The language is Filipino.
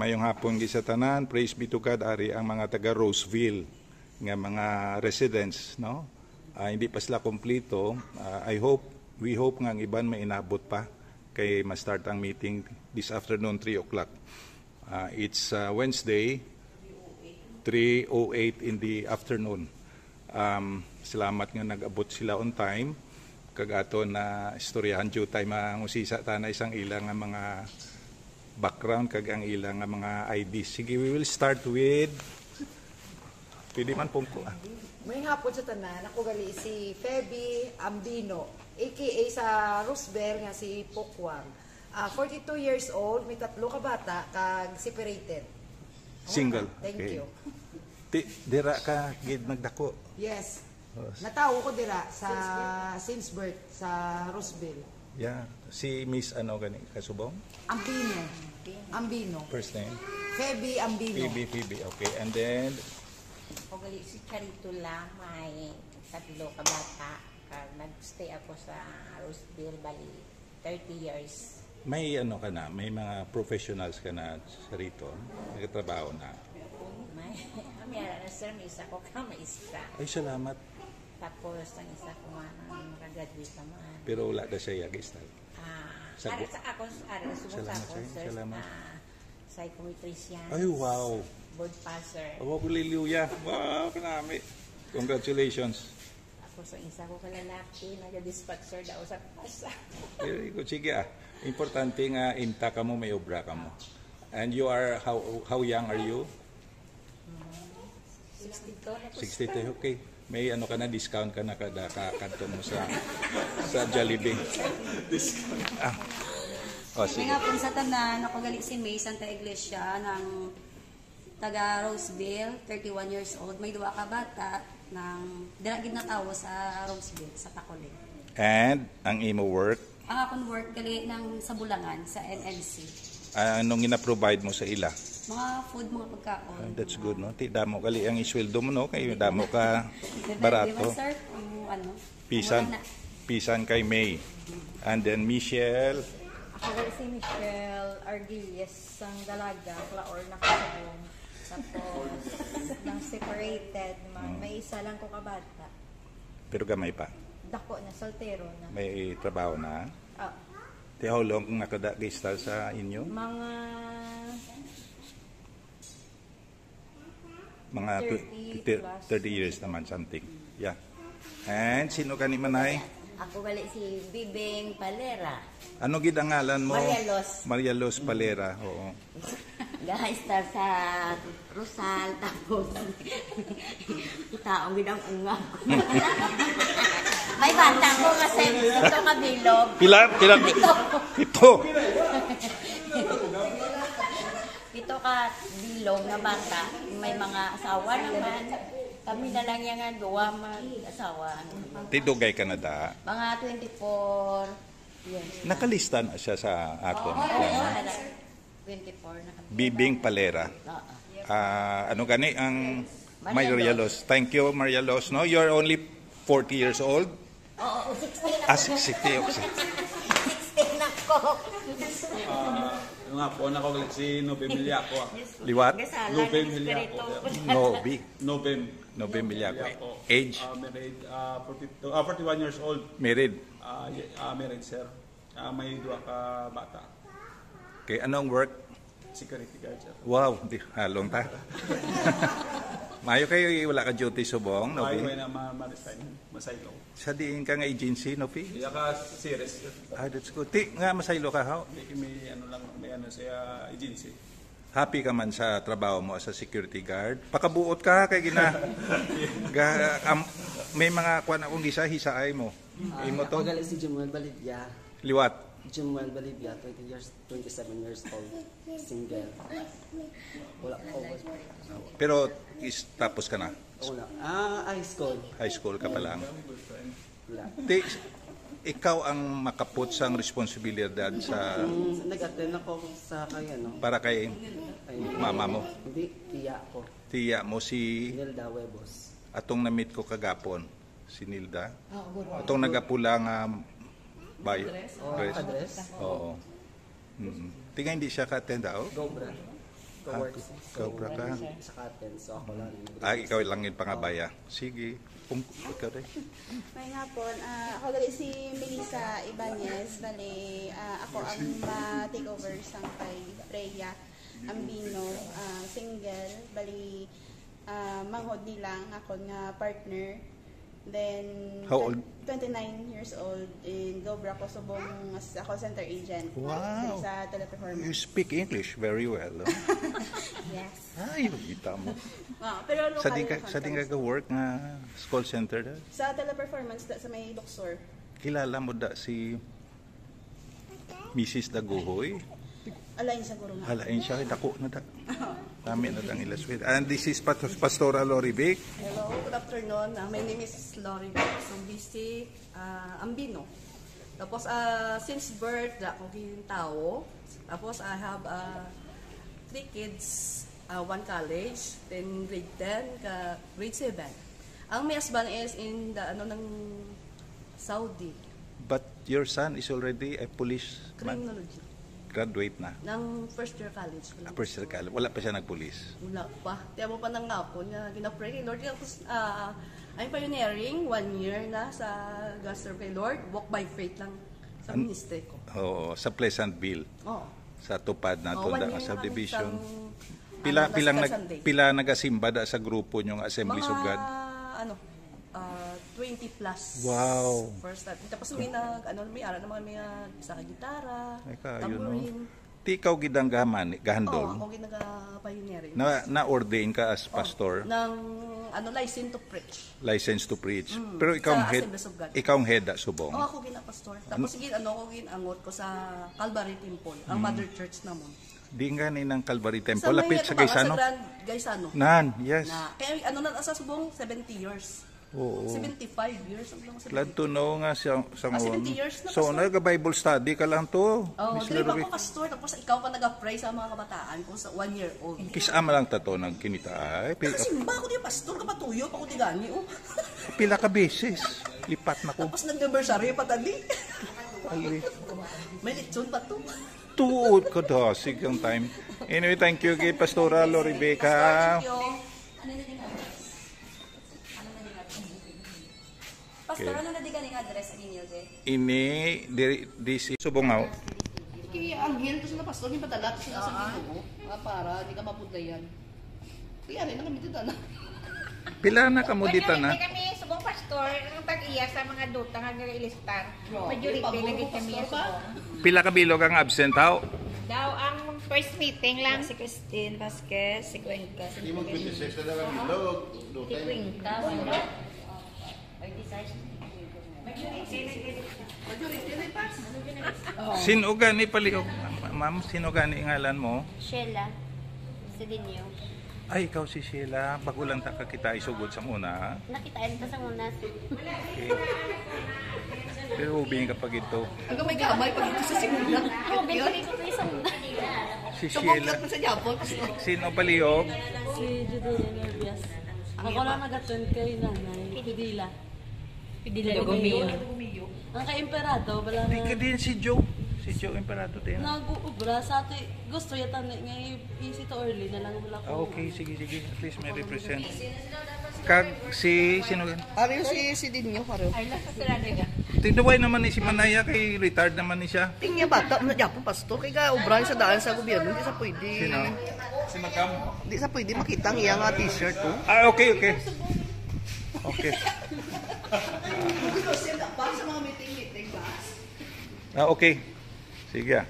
Mayong hapon gisa tanan, praise be to God, ari ang mga taga Roseville nga mga residents, no? Hindi pa sila kompleto. We hope nga ang iban may inabot pa kay ma-start ang meeting this afternoon 3 o'clock. It's Wednesday 3:08 in the afternoon. Salamat nga nag-abot sila on time. Kagato na istoryahan dyo tayo mangusisa ta na isang ilang nga mga background kag ang ilang nga mga IDs. Sige, we will start with pwede man pong ko. May hapon sa tanan, ako gali si Feby Ambino, aka sa Roosevelt nga si Pokwang. 42 years old, may 3 ka bata, kag separated. Single. Thank Okay. you. Dira ka gid nagdako. Yes. Natawo ko dira sa since birth sa Roosevelt. Yeah. Si Miss ano gani kasubong? Ambino. First name? Feby Ambino. Phoebe. Okay. And then O gali si Charito lang, may 3 ka bata. Nag-stay ako sa Roseville, bali 30 years. may ano ka na, may mga professionals ka na sa rito. Nagtatrabaho na. May ara na sir, may isa ko ka, may isa. Ay, salamat. Tapos ang isa ko man, nag-graduate naman. Pero wala na siya yagistal. Ara sa ako, sumunod Salamat, ako, sir. sir, Salamat. psychometrician. Ay, wow. Board passer. Oh, hallelujah. Wow, kanami. Congratulations. Ako sa isa ko kalalaki, nag-dispatcher daw sa pasa. Very good. Sige Importante nga inta ka mo, may obra ka mo. And you are, how young are you? 62 na po. 62, okay. May ano ka na, discount ka na kada kakanto mo sa Jollibee. Oh, May sige. nga po sa tanan, ako gali si May Santa Iglesia ng taga Roseville, 31 years old. May 2 ka bata ng diragid na tawo sa Roseville, sa Tacolig. And ang imo work, Ang akong work gali ng sa Bulangan, sa NNC. anong ina-provide mo sa ila? Mga food, mga pagkaon. That's good, no? Ti damo kali ang isweldo mo, no? Kay damo ka Depende barato. ba, sir? Kung ano? Pisan. Wala na. Pisan kay May. And then Michelle. Ako gali si Michelle Arguilles sang dalaga, Claor na kasabong. Tapos, nang separated man, may isa lang ko kabata. Pero gamay pa. Dako na, soltero na. May trabaho na. Ah, Ti how long kung nakada-gistal sa inyo? mga Mga 30 plus. 30 years naman something. Yeah. And sino ka ni Manay? Ako gali si Bibing Palera. Ano gid ang ngalan mo? Maria Los. Maria Los Palera. Oo. Ga-star sa Rosal, tapos taong ginang ungag. May bata ko kasi ito kabilog. Pila? Ito. Ito ka bilog na bata. May mga asawa naman. Kami na lang yung 2 mag-asawa. Tidugay Canada. Mga 24 years. Nakalista na siya sa aton. Oo, 24 na kami. Bibing Palera. Ano gani ang Maria Los? Thank you, Maria Los. No, you're only 40 years old? Oo, 16 na. 60. Okay. 16 na ko. Yung nga po, nakagalit si Nobem Miliaco. Liwat? Nobem Miliaco. Nobem Miliaco. Age? Married, 41 years old. Married? Married, sir. May 2 ka bata. Okay, anong work? Security guard, sir. Wow, di halong ta. Mayo kayo wala ka duty subong, no? May na maritime, masaylo. Sa diin ka nga agency, no? Iya ka series, sir. That's good. Ti nga masaylo ka, ha? May ano lang, may ano siya agency. Happy ka man sa trabaho mo as a security guard. Pakabuot ka kay gina. May mga kuan akong hisaay mo. Imo to? Ako gali si Jumuel Balibia. Liwat. Jumuel Balibia, 27 years old. Single. Wala ko. Pero tapos ka na. Wala. High school. High school ka pa lang. Wala. Ti, ikaw ang makaput sang responsibilidad sa Nag-attend ako sa kaya, no? para kay Ay, mama mo. Hindi, tiya ko. Tiya mo si Nilda Huevos. atong na-meet ko kagapon, si Nilda. Atong nagapula nga Address? Oo. Tingnan hindi siya ka-attend daw. Go, brad. Co-work Cobra ka. sa Katen. So ako lang. Ikaw lang yung pangabaya. Sige. Ikaw rin. May hapon, ako gali si Melissa Ibanez. Bali, ako ang ma-take over sang kay Freya Ambino, single. Bali, manghod nilang ako nga partner. Then, How old? 29 years old. In Dobra ko subong as a call center agent. Wow. Sa teleperformance. You speak English very well. No? Yes. Ay, kita mo. Pero local Sa di ka work nga call center da? sa teleperformance sa may Luxor. Kilala mo da si Mrs. Daguhoy? Alain sa guro nga. Halain siya, dako na da. Dami na dang ilaswit. And this is Pastora Lori Vic. Hello, good afternoon. My name is Lori Sumbisi Ambino. Tapos, since birth, ako yung tao. Tapos, I have 3 kids, 1 college, then grade 10, grade 7. Ang my husband is in the, ng Saudi, But your son is already a police man. criminology. Graduate na. Ng first year college. First year college. Wala pa siya nagpulis. Wala pa. Tiyan mo pa ng ngapon niya. Ginapray kay Lord. Tapos, I'm pioneering 1 year na sa Gospel kay Lord. Walk by faith lang sa ministry ko. Oo, sa Pleasantville. Oo. Sa tupad na Oh, 1 tunda year nga na subdivision. kami Pila Sunday. nagasimba da sa grupo nyong Assemblies of Mga, God? 20 plus. Wow. First time. Tapos may may ara naman may sa gitara, Ay kayo, no? tambourine. Ti ikaw gidang Oo, gahandol. ako ginaga-pioneering. Na-ordain ka as pastor, Ng license to preach. license to preach. Pero ikaw ang sa head, Assemblies of God. ikaw ang head subong. Oo, ako gina-pastor. Tapos ako ginangot ko sa Calvary Temple, ang Mother Church namon. Di nga ni ng Calvary Temple, Sa lapit sa Gaisano. Sa Grand Gaisano. Nan, yes. Kaya sa subong 70 years. Oo. 75 years. Glad to know nga sa 70 years na, So, pastor. nag-Bible study ka lang to. Oh, Miss dili ba Lorraine. ako pastor, tapos ikaw ka nag-pray sa mga kabataan ko sa 1 year old. Kisama lang tato ng kinita. Ay, Kasi ba ako di pastor, kapatuyo, pa ko di gani, oh. pila ka beses. Lipat na ko. Tapos nag-anniversary pa tadi. Ay, May lechon pa to. tuod ko to. Sigang time. Anyway, thank you kay Pastora Lori Becca. Thank you. Pastor, ano na di ka address sa inyo, Jay? Ini, di si Subongaw. Kaya ang hil to sila pastor, yung padala to sila sa Ginoo, para di ka mapudlayan. Kaya rin, nakamit ito na. Pila na kamo dita na? Hindi kami subong pastor, ang tag-iya sa mga duta nga nag-ilistar. Majority lagi kami subong. Pila ka bilog ang absent how? Daw ang first meeting lang. Si Christine Vasquez, si Cuenca, si Kwinta. Sino gani palihog? Ma'am, sino gani ngalan mo? Sheila Sedinyo. Ay, ikaw si Sheila. Bago lang ta ka kita isugod sa muna. Nakitaan pa sa unas. Okay. Pero ubing kapag ito. Hanggang may gamay pag ito sa simula. Ako, binigay ko kayo sa unas. Si Sheila. Kapag sa Japon. Sino palihog? Si Judelia Nervias. Ako lang nag-attend kay nanay. Pidila. Pidila Gumio. Ang ka-imperado, wala Ay, ka na. din si Joe. Si Joe Imperato din. Nag-uubra sa ati. Gusto yata nga easy to early na lang wala ko. Okay, sige. At least may represent. Kag si sino gan? Ariyo si Dinyo, ariyo. Ay, lang sa sila nga. Tinuway naman ni si Manaya kay retired naman ni siya. Tingnya bata, na Japon pastor, kay ka ubray sa daan sa gobyerno, di sa pwede. Sino? Si Macam. Di sa pwede makita ang iyang t-shirt ko. Ah, okay. Okay. Kasi pa sa mga meeting ba? Ah, okay. Sige.